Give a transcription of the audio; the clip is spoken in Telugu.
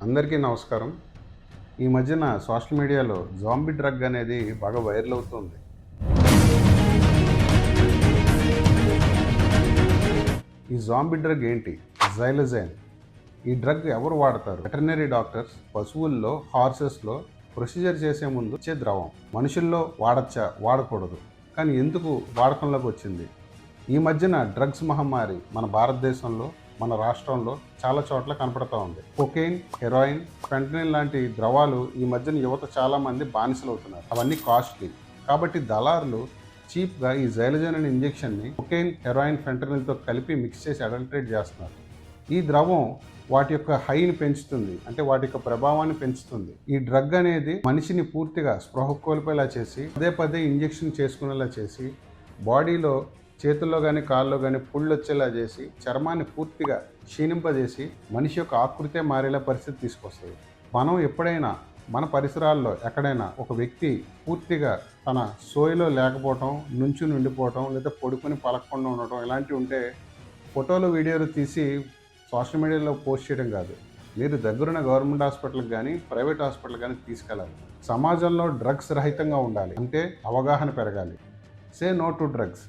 అందరికీ నమస్కారం. ఈ మధ్యన సోషల్ మీడియాలో జాంబీ డ్రగ్ అనేది బాగా వైరల్ అవుతుంది. ఈ జాంబీ డ్రగ్ ఏంటి? జైలజైన్. ఈ డ్రగ్ ఎవరు వాడతారు? వెటర్నరీ డాక్టర్స్ పశువుల్లో, హార్సెస్‌లో ప్రొసీజర్ చేసే ముందు ఇచ్చే ద్రవం. మనుషుల్లో వాడచ్చా? వాడకూడదు. కానీ ఎందుకు వాడకంలోకి వచ్చింది? ఈ మధ్యన డ్రగ్స్ మహమ్మారి మన భారతదేశంలో, మన రాష్ట్రంలో చాలా చోట్ల కనపడతా ఉంది. కొకైన్, హెరాయిన్, ఫెంటనిల్ లాంటి ద్రవాలు ఈ మధ్యన యువత చాలామంది బానిసలవుతున్నారు. అవన్నీ కాస్ట్లీ. కాబట్టి దళారులు చీప్గా ఈ జైలజైన్ అనే ఇంజెక్షన్ని కొకైన్, హెరాయిన్, ఫెంటనిల్తో కలిపి మిక్స్ చేసి అడల్టరేట్ చేస్తున్నారు. ఈ ద్రవం వాటి యొక్క హైని పెంచుతుంది, అంటే వాటి యొక్క ప్రభావాన్ని పెంచుతుంది. ఈ డ్రగ్ అనేది మనిషిని పూర్తిగా స్పృహ కోల్పోయేలా చేసి పదే పదే ఇంజెక్షన్ చేసుకునేలా చేసి బాడీలో చేతుల్లో కానీ కాళ్ళలో కానీ పుళ్ళు వచ్చేలా చేసి చర్మాన్ని పూర్తిగా క్షీణింపజేసి మనిషి యొక్క ఆకృతే మారేలా పరిస్థితి తీసుకొస్తుంది. మనం ఎప్పుడైనా మన పరిసరాల్లో ఎక్కడైనా ఒక వ్యక్తి పూర్తిగా తన సోయిలో లేకపోవటం, నుంచుని ఉండిపోవటం, లేదా పడుకొని పలకకుండా ఉండటం ఇలాంటివి ఉంటే ఫోటోలు, వీడియోలు తీసి సోషల్ మీడియాలో పోస్ట్ చేయడం కాదు, మీరు దగ్గరున్న గవర్నమెంట్ హాస్పిటల్కి కానీ ప్రైవేట్ హాస్పిటల్ కానీ తీసుకెళ్ళాలి. సమాజంలో డ్రగ్స్ రహితంగా ఉండాలి అంటే అవగాహన పెరగాలి. Say no to drugs.